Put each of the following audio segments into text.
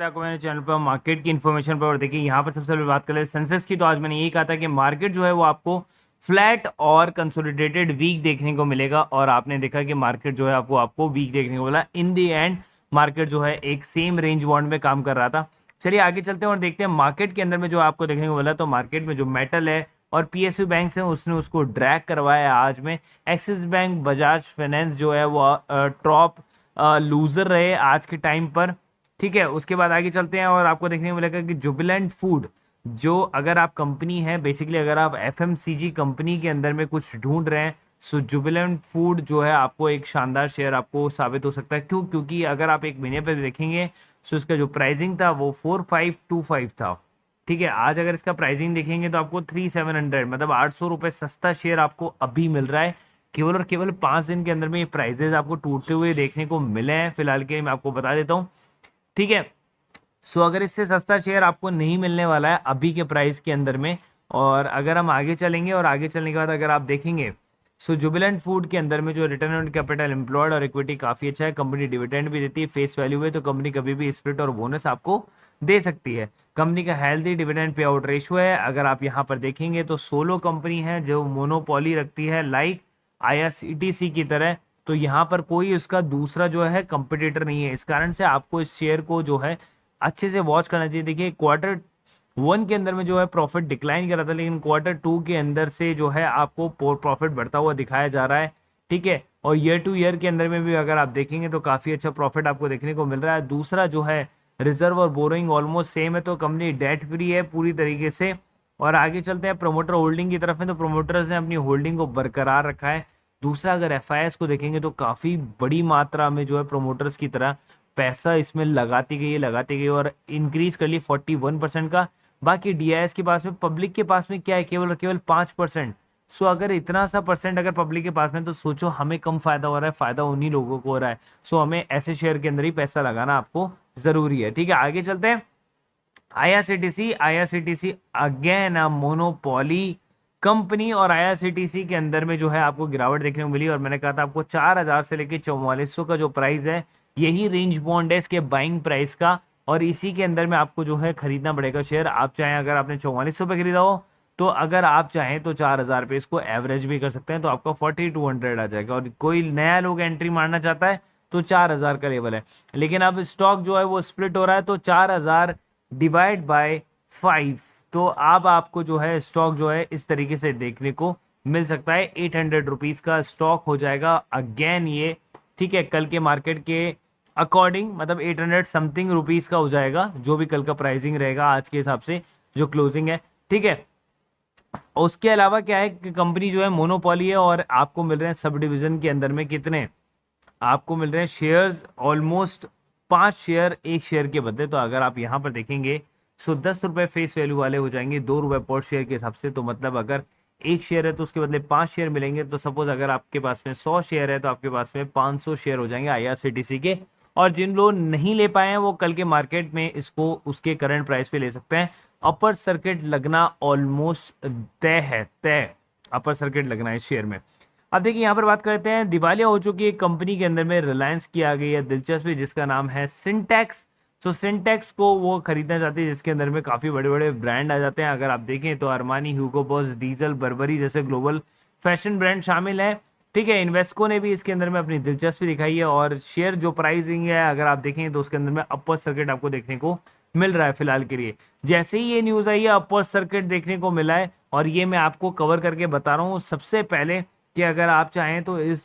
आपको मेरे चैनल पर मार्केट की इन्फॉर्मेशन पर। और देखिए यहाँ पर सबसे पहले बात कर ले सेंसेक्स की। तो आज मैंने यही कहा था कि मार्केट जो है वो आपको फ्लैट और कंसोलिडेटेड वीक देखने को मिलेगा, और आपने देखा कि मार्केट जो है आपको आपको वीक देखने को मिला। इन दी एंड मार्केट जो है एक सेम रेंज बॉन्ड में काम कर रहा था। चलिए आगे चलते हैं और देखते हैं मार्केट के अंदर में जो आपको देखने को मिला। तो मार्केट में जो मेटल है और पीएसयू बैंक है उसने उसको ड्रैग करवाया आज में। एक्सिस बैंक, बजाज फाइनेंस जो है वो टॉप लूजर रहे आज के टाइम पर। ठीक है, उसके बाद आगे चलते हैं और आपको देखने को मिलेगा कि जुबिलेंट फूड, जो अगर आप कंपनी है बेसिकली, अगर आप एफएमसीजी कंपनी के अंदर में कुछ ढूंढ रहे हैं, सो जुबिलेंट फूड जो है आपको एक शानदार शेयर आपको साबित हो सकता है। क्यों? क्योंकि अगर आप एक महीने पर देखेंगे सो इसका जो प्राइसिंग था वो 4525 था। ठीक है, आज अगर इसका प्राइसिंग देखेंगे तो आपको 3700, मतलब 800 रुपये सस्ता शेयर आपको अभी मिल रहा है। केवल और केवल 5 दिन के अंदर में ये प्राइजेस आपको टूटते हुए देखने को मिले हैं। फिलहाल के लिए मैं आपको बता देता हूँ। ठीक है, सो अगर इससे सस्ता शेयर आपको नहीं मिलने वाला है अभी के प्राइस के अंदर में, और अगर हम आगे चलेंगे और आगे चलने के बाद अगर आप देखेंगे सो जुबिलेंट फूड के अंदर में जो रिटर्न ऑन कैपिटल एम्प्लॉयड और इक्विटी काफी अच्छा है। कंपनी डिविडेंड भी देती है फेस वैल्यू में, तो कंपनी कभी भी स्प्लिट और बोनस आपको दे सकती है। कंपनी का healthy dividend pay out ratio है। अगर आप यहाँ पर देखेंगे तो सोलो कंपनी है जो मोनोपोली रखती है लाइक आईआरसीटीसी की तरह। तो यहाँ पर कोई उसका दूसरा जो है कंपटीटर नहीं है। इस कारण से आपको इस शेयर को जो है अच्छे से वॉच करना चाहिए। देखिए Q1 के अंदर में जो है प्रॉफिट डिक्लाइन कर रहा था, लेकिन Q2 के अंदर से जो है आपको प्रॉफिट बढ़ता हुआ दिखाया जा रहा है। ठीक है, और ईयर टू ईयर के अंदर में भी अगर आप देखेंगे तो काफी अच्छा प्रॉफिट आपको देखने को मिल रहा है। दूसरा जो है रिजर्व और बोरोइंग ऑलमोस्ट सेम है, तो कंपनी डेट फ्री है पूरी तरीके से। और आगे चलते हैं प्रोमोटर होल्डिंग की तरफ है, तो प्रोमोटर्स ने अपनी होल्डिंग को बरकरार रखा है। दूसरा अगर एफआईएस को देखेंगे तो काफी बड़ी मात्रा में जो है प्रोमोटर्स की तरह पैसा इसमें लगाती गई और इंक्रीज कर ली 41% का। बाकी डीआईएस के पास में, पब्लिक के पास में क्या है, केवल और केवल 5%। सो अगर इतना सा परसेंट अगर पब्लिक के पास में, तो सोचो हमें कम फायदा हो रहा है, फायदा उन्हीं लोगों को हो रहा है। सो हमें ऐसे शेयर के अंदर ही पैसा लगाना आपको जरूरी है। ठीक है, आगे चलते हैं। IRCTC again a monopoly company, और आईआरसीटीसी के अंदर में जो है आपको गिरावट देखने को मिली। और मैंने कहा था आपको 4000 से लेकर 4400 का जो प्राइस है यही रेंज बॉन्ड है इसके बाइंग प्राइस का, और इसी के अंदर में आपको जो है खरीदना पड़ेगा शेयर। आप चाहें, अगर आपने 4400 पे खरीदा हो तो अगर आप चाहें तो 4000 पे इसको एवरेज भी कर सकते हैं, तो आपका 4200 आ जाएगा। और कोई नया लोग एंट्री मारना चाहता है तो 4000 का लेवल है। लेकिन अब स्टॉक जो है वो स्प्लिट हो रहा है, तो 4000 डिवाइड बाय 5, तो अब आपको जो है स्टॉक जो है इस तरीके से देखने को मिल सकता है। 800 रुपीज का स्टॉक हो जाएगा अगेन ये। ठीक है, कल के मार्केट के अकॉर्डिंग मतलब 800 समथिंग रुपीज का हो जाएगा, जो भी कल का प्राइसिंग रहेगा आज के हिसाब से जो क्लोजिंग है। ठीक है, उसके अलावा क्या है कि कंपनी जो है मोनोपोली है, और आपको मिल रहे हैं सब डिवीजन के अंदर में कितने आपको मिल रहे हैं शेयर्स, ऑलमोस्ट 5 शेयर एक शेयर के बदले। तो अगर आप यहाँ पर देखेंगे सो 10 रुपए फेस वैल्यू वाले हो जाएंगे 2 रुपए पर शेयर के हिसाब से। तो मतलब अगर एक शेयर है तो उसके बदले 5 शेयर मिलेंगे। तो सपोज अगर आपके पास में 100 शेयर है तो आपके पास में 500 शेयर हो जाएंगे आईआरसीटीसी के। और जिन लोग नहीं ले पाए हैं वो कल के मार्केट में इसको उसके करंट प्राइस पे ले सकते हैं। अपर सर्किट लगना ऑलमोस्ट तय है, तय अपर सर्किट लगना है इस शेयर में। अब देखिए यहाँ पर बात करते हैं, दिवालिया हो चुकी है कंपनी के अंदर में रिलायंस की आ गई है दिलचस्पी, जिसका नाम है सिंटेक्स। तो सिंटेक्स को वो खरीदना चाहती है जिसके अंदर में काफी बड़े बड़े ब्रांड आ जाते हैं। अगर आप देखें तो अरमानी, ह्यूगो बॉस, डीजल, बर्बरी जैसे ग्लोबल फैशन ब्रांड शामिल है। ठीक है, इन्वेस्को ने भी इसके अंदर में अपनी दिलचस्पी दिखाई है, और शेयर जो प्राइसिंग है अगर आप देखें तो उसके अंदर में अपर सर्किट आपको देखने को मिल रहा है फिलहाल के लिए। जैसे ही ये न्यूज आई है अपर सर्किट देखने को मिला है, और ये मैं आपको कवर करके बता रहा हूँ सबसे पहले कि अगर आप चाहें तो इस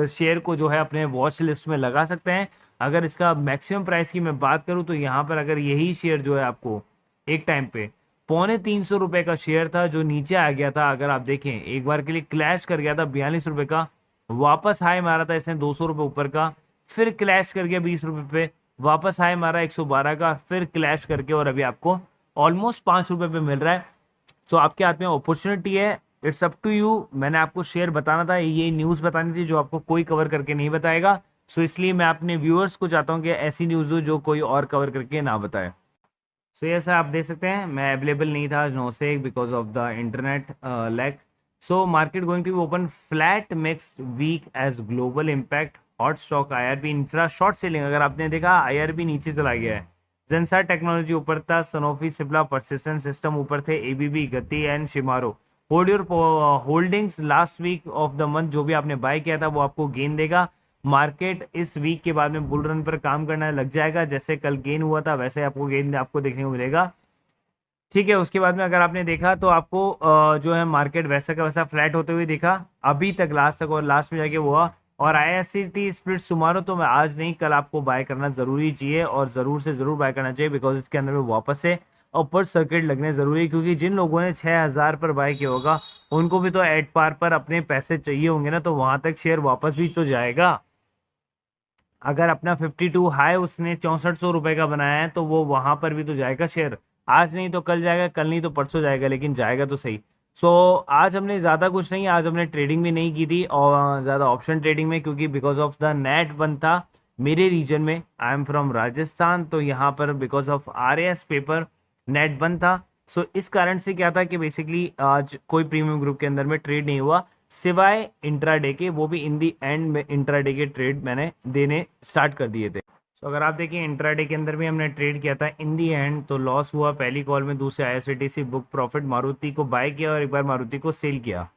शेयर को जो है अपने वॉच लिस्ट में लगा सकते हैं। अगर इसका मैक्सिमम प्राइस की मैं बात करूं तो यहाँ पर अगर यही शेयर जो है आपको एक टाइम पे 350 रुपए का शेयर था जो नीचे आ गया था, अगर आप देखें एक बार के लिए क्लैश कर गया था 42 रुपए का, वापस हाई मारा था इसने 200 रुपए ऊपर का, फिर क्लैश कर गया 20 रुपए पे, वापस हाई मारा 112 का, फिर क्लैश करके, और अभी आपको ऑलमोस्ट 5 रुपए पे मिल रहा है। सो आपके हाथ में अपॉर्चुनिटी है, इट्स अप टू यू। मैंने आपको शेयर बताना था, ये न्यूज़ बतानी थी जो आपको कोई कवर करके नहीं बताएगा। सो इसलिए मैं अपने व्यूअर्स को चाहता हूँ कि ऐसी न्यूज़ हो जो कोई और कवर करके ना बताए। सो ये सर आप देख सकते हैं मैं अवेलेबल नहीं था आज 9 से because of the internet lag. So market going to be open flat mixed weak as global impact hot stock IRB infra short selling. अगर आपने देखा आईआरबी नीचे चला गया है, जेंसार टेक्नोलॉजी ऊपर था, सनोफी सिप्ला परसिस्टेंट सिस्टम ऊपर थे, ABB, Gati and Shemaroo. Hold your holdings last week of the month, जो भी आपने बाय किया था वो आपको गेन देगा। मार्केट इस वीक के बाद में बुल रन पर काम करना लग जाएगा, जैसे कल गेन हुआ था वैसे आपको गेन आपको देखने को मिलेगा। ठीक है, उसके बाद में अगर आपने देखा तो आपको जो है मार्केट वैसा का वैसा फ्लैट होते हुए दिखा अभी तक लास्ट तक, और लास्ट में जाके हुआ। और आईआरसीटी स्प्लिट सुमारो तो मैं आज नहीं कल आपको बाय करना जरूरी चाहिए, और जरूर से जरूर बाय करना चाहिए, बिकॉज इसके अंदर में वापस से अपर सर्किट लगने जरूरी है, क्योंकि जिन लोगों ने 6000 पर बाय किया होगा उनको भी तो एट पार पर अपने पैसे चाहिए होंगे ना, तो वहां तक शेयर वापस भी तो जाएगा। अगर अपना 52 हाई उसने 6400 रुपए का बनाया है तो वो वहां पर भी तो जाएगा शेयर। आज नहीं तो कल जाएगा, कल नहीं तो परसों जाएगा, लेकिन जाएगा तो सही। सो आज हमने ज़्यादा कुछ नहीं, आज हमने ट्रेडिंग भी नहीं की थी और ज़्यादा ऑप्शन ट्रेडिंग में, क्योंकि बिकॉज ऑफ द नेट बंद था मेरे रीजन में। आई एम फ्रॉम राजस्थान, तो यहाँ पर because of RAS paper net बंद था। सो इस कारण से क्या था कि बेसिकली आज कोई प्रीमियम ग्रुप के अंदर में ट्रेड नहीं हुआ, सिवाय इंट्राडे के, वो भी इन दी एंड में इंट्राडे के ट्रेड मैंने देने स्टार्ट कर दिए थे। तो अगर आप देखिए इंट्राडे के अंदर भी हमने ट्रेड किया था इन दी एंड, तो लॉस हुआ पहली कॉल में, दूसरे आईआरसीटीसी बुक प्रॉफिट, मारुति को बाय किया और एक बार मारुति को सेल किया।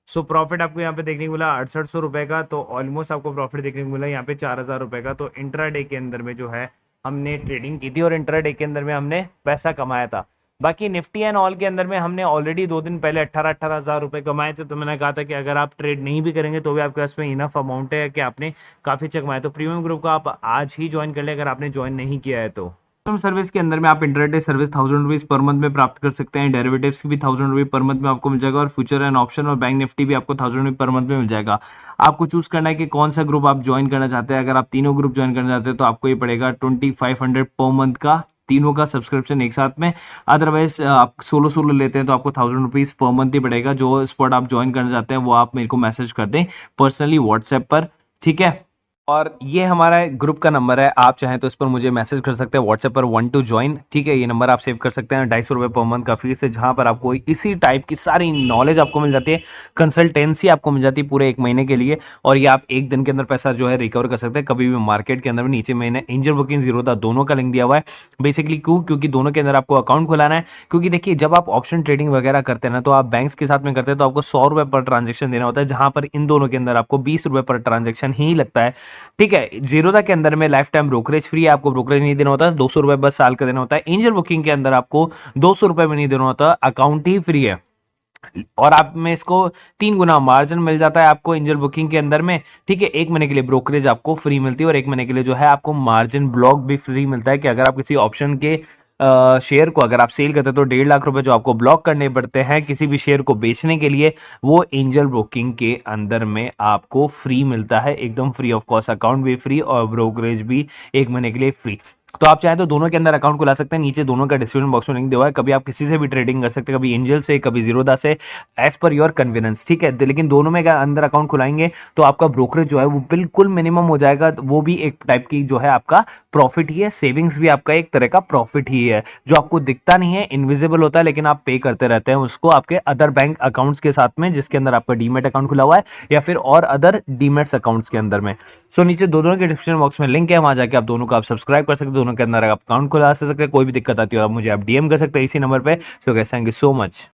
सो प्रॉफिट आपको यहाँ पे देखने को मिला 6800 रुपए का, तो ऑलमोस्ट आपको प्रॉफिट देखने को मिला यहाँ पे 4000 रुपए का। तो इंट्राडे के अंदर में जो है हमने ट्रेडिंग की थी और इंट्राडे के अंदर में हमने पैसा कमाया था। बाकी निफ्टी एंड ऑल के अंदर में हमने ऑलरेडी 2 दिन पहले 18,000 रुपए कमाए थे, तो मैंने कहा था कि अगर आप ट्रेड नहीं भी करेंगे तो भी आपके पास में इनफ अमाउंट है कि आपने काफी अच्छा कमाया। तो प्रीमियम ग्रुप का आप आज ही ज्वाइन कर ले अगर आपने ज्वाइन नहीं किया है तो। सर्विस के अंदर में आप intraday service 1000 rupees per month में प्राप्त कर सकते हैं, डेरिवेटिव्स की भी 1000 रुपीज पर मंथ में आपको मिल जाएगा, और फ्यूचर एंड ऑप्शन और बैंक निफ्टी भी आपको 1000 रुपीज पर मंथ में मिल जाएगा। आपको चूज करना है कि कौन सा ग्रुप आप ज्वाइन करना चाहते हैं। अगर आप तीनों ग्रुप ज्वाइन करना चाहते हैं तो आपको ये पड़ेगा 2500 पर मंथ का, तीनों का सब्सक्रिप्शन एक साथ में। अदरवाइज आप सोलो सोलो लेते हैं तो आपको 1000 रुपीज पर मंथ ही पड़ेगा। जो स्पॉट आप ज्वाइन करना चाहते हैं वो आप मेरे को मैसेज कर दें पर्सनली व्हाट्सएप पर, ठीक है। और ये हमारा ग्रुप का नंबर है, आप चाहें तो इस पर मुझे मैसेज कर सकते हैं व्हाट्सएप पर 1 to join, ठीक है। ये नंबर आप सेव कर सकते हैं। 250 रुपये पर मंथ का फीस है, जहां पर आपको इसी टाइप की सारी नॉलेज आपको मिल जाती है, कंसल्टेंसी आपको मिल जाती है पूरे 1 महीने के लिए, और ये आप 1 दिन के अंदर पैसा जो है रिकवर कर सकते हैं कभी भी मार्केट के अंदर में। नीचे मैंने एंजल बुकिंग जीरोधा दोनों का लिंक दिया हुआ है। बेसिकली क्यों, क्योंकि दोनों के अंदर आपको अकाउंट खुलाना है। क्योंकि देखिए जब आप ऑप्शन ट्रेडिंग वगैरह करते हैं ना, तो आप बैंक्स के साथ में करते हैं तो आपको 100 रुपये पर ट्रांजेक्शन देना होता है, जहां पर इन दोनों के अंदर आपको 20 रुपये पर ट्रांजेक्शन ही लगता है, ठीक है। जीरोधा के अंदर में लाइफ टाइम ब्रोकरेज फ्री है, आपको ब्रोकरेज नहीं देना होता, 200 रुपए बस साल का देना होता है। एंजल बुकिंग के अंदर आपको 200 रुपए भी नहीं देना होता, अकाउंट ही फ्री है, और आप में इसको 3 गुना मार्जिन मिल जाता है आपको एंजल बुकिंग के अंदर में, ठीक है। 1 महीने के लिए ब्रोकरेज आपको फ्री मिलती है, और 1 महीने के लिए जो है आपको मार्जिन ब्लॉक भी फ्री मिलता है, कि अगर आप किसी ऑप्शन के शेयर को अगर आप सेल करते हैं तो 1.5 लाख रुपए जो आपको ब्लॉक करने पड़ते हैं किसी भी शेयर को बेचने के लिए, वो एंजल ब्रोकिंग के अंदर में आपको फ्री मिलता है, एकदम फ्री ऑफ कॉस्ट। अकाउंट भी फ्री और ब्रोकरेज भी 1 महीने के लिए फ्री। तो आप चाहे तो दोनों के अंदर अकाउंट खुला सकते हैं, नीचे दोनों का डिस्क्रिप्शन बॉक्स में लिंक दिया हुआ है। कभी आप किसी से भी ट्रेडिंग कर सकते हैं, कभी एंजल से, कभी जीरोधा से, एज पर योर कन्वीनियंस, ठीक है। लेकिन दोनों में अंदर अकाउंट खुलाएंगे तो आपका ब्रोकरेज जो है वो बिल्कुल मिनिमम हो जाएगा, वो भी एक टाइप की जो है आपका प्रॉफिट ही है, सेविंग्स भी आपका एक तरह का प्रॉफिट ही है, जो आपको दिखता नहीं है, इनविजिबल होता है, लेकिन आप पे करते रहते हैं उसको आपके अदर बैंक अकाउंट्स के साथ में, जिसके अंदर आपका डीमेट अकाउंट खुला हुआ है या फिर और अदर डीमेट्स अकाउंट्स के अंदर में। सो नीचे दोनों के डिस्क्रिप्शन बॉक्स में लिंक है, वहां जाके आप दोनों को आप सब्सक्राइब कर सकते हैं, दोनों के अंदर आप अकाउंट खुला सकते हैं। कोई भी दिक्कत आती है आप मुझे आप डीएम कर सकते हैं इसी नंबर पे। So guys, thank you so much.